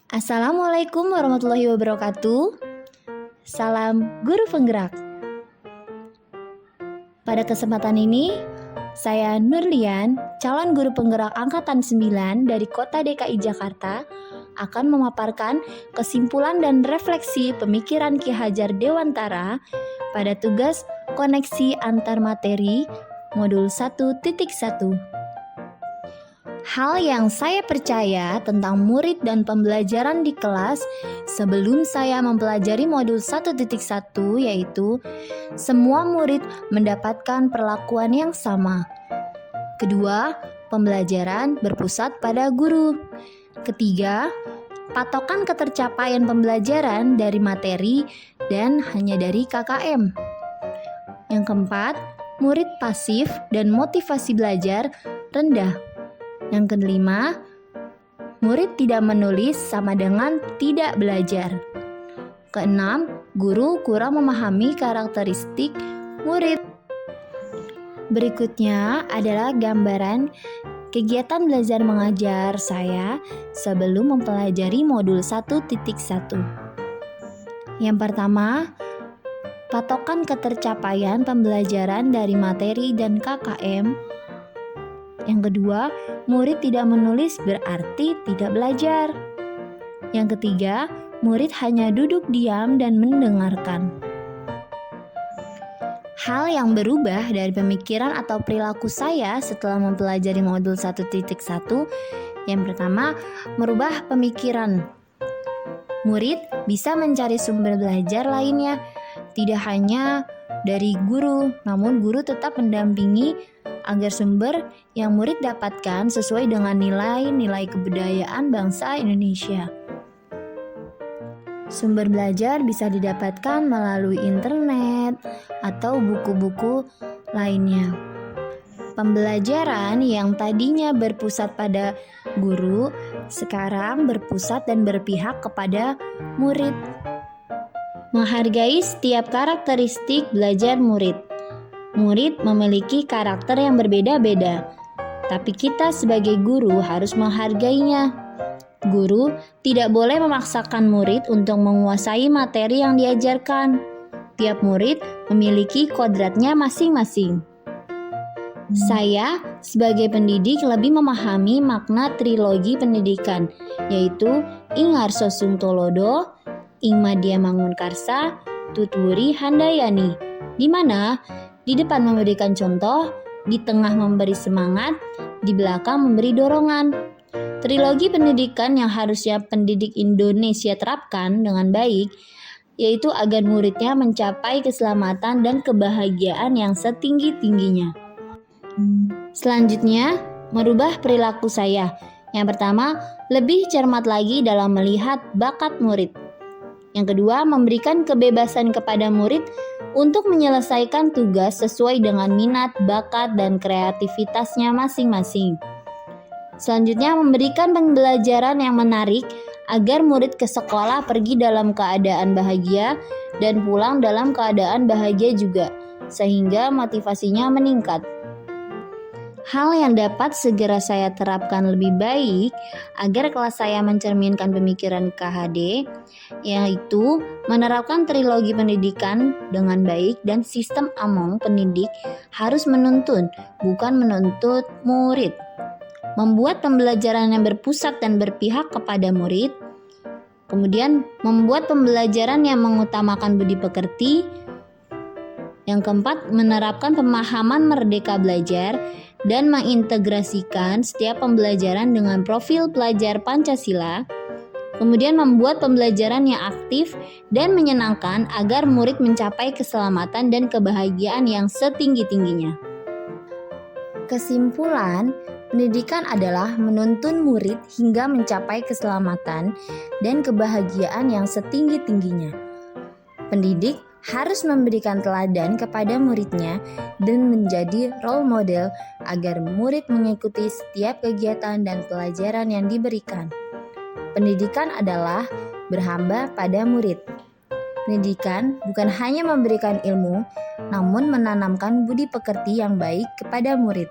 Assalamualaikum warahmatullahi wabarakatuh. Salam guru penggerak. Pada kesempatan ini, saya Nurlian, calon guru penggerak angkatan 9 dari Kota DKI Jakarta, akan memaparkan kesimpulan dan refleksi pemikiran Ki Hajar Dewantara pada tugas koneksi antar materi modul 1.1. Hal yang saya percaya tentang murid dan pembelajaran di kelas sebelum saya mempelajari modul 1.1 yaitu semua murid mendapatkan perlakuan yang sama. Kedua, pembelajaran berpusat pada guru. Ketiga, patokan ketercapaian pembelajaran dari materi dan hanya dari KKM. Yang keempat, murid pasif dan motivasi belajar rendah. Yang kelima, murid tidak menulis sama dengan tidak belajar. Keenam, guru kurang memahami karakteristik murid. Berikutnya adalah gambaran kegiatan belajar mengajar saya sebelum mempelajari modul 1.1. Yang pertama, patokan ketercapaian pembelajaran dari materi dan KKM. Yang kedua, murid tidak menulis berarti tidak belajar. Yang ketiga, murid hanya duduk diam dan mendengarkan. Hal yang berubah dari pemikiran atau perilaku saya setelah mempelajari modul 1.1, yang pertama, merubah pemikiran. Murid bisa mencari sumber belajar lainnya, tidak hanya dari guru, namun guru tetap mendampingi agar sumber yang murid dapatkan sesuai dengan nilai-nilai kebudayaan bangsa Indonesia. Sumber belajar bisa didapatkan melalui internet atau buku-buku lainnya. Pembelajaran yang tadinya berpusat pada guru, sekarang berpusat dan berpihak kepada murid. Menghargai setiap karakteristik belajar murid. Murid memiliki karakter yang berbeda-beda, tapi kita sebagai guru harus menghargainya. Guru tidak boleh memaksakan murid untuk menguasai materi yang diajarkan. Tiap murid memiliki kodratnya masing-masing. Saya sebagai pendidik lebih memahami makna trilogi pendidikan, yaitu Ing Harso Sungtolodo, Ing Madya Mangunkarsa, Tutwuri Handayani, di mana di depan memberikan contoh, di tengah memberi semangat, di belakang memberi dorongan. Trilogi pendidikan yang harusnya pendidik Indonesia terapkan dengan baik, yaitu agar muridnya mencapai keselamatan dan kebahagiaan yang setinggi-tingginya. Selanjutnya, merubah perilaku saya. Yang pertama, lebih cermat lagi dalam melihat bakat murid. Yang kedua, memberikan kebebasan kepada murid untuk menyelesaikan tugas sesuai dengan minat, bakat, dan kreativitasnya masing-masing. Selanjutnya, memberikan pembelajaran yang menarik agar murid ke sekolah pergi dalam keadaan bahagia dan pulang dalam keadaan bahagia juga, sehingga motivasinya meningkat. Hal yang dapat segera saya terapkan lebih baik agar kelas saya mencerminkan pemikiran KHD, yaitu menerapkan trilogi pendidikan dengan baik dan sistem among pendidik harus menuntun, bukan menuntut murid. Membuat pembelajaran yang berpusat dan berpihak kepada murid. Kemudian membuat pembelajaran yang mengutamakan budi pekerti. Yang keempat, menerapkan pemahaman merdeka belajar dan mengintegrasikan setiap pembelajaran dengan profil pelajar Pancasila. Kemudian membuat pembelajaran yang aktif dan menyenangkan agar murid mencapai keselamatan dan kebahagiaan yang setinggi-tingginya. Kesimpulan, pendidikan adalah menuntun murid hingga mencapai keselamatan dan kebahagiaan yang setinggi-tingginya. Pendidik harus memberikan teladan kepada muridnya dan menjadi role model agar murid mengikuti setiap kegiatan dan pelajaran yang diberikan. Pendidikan adalah berhamba pada murid. Pendidikan bukan hanya memberikan ilmu, namun menanamkan budi pekerti yang baik kepada murid.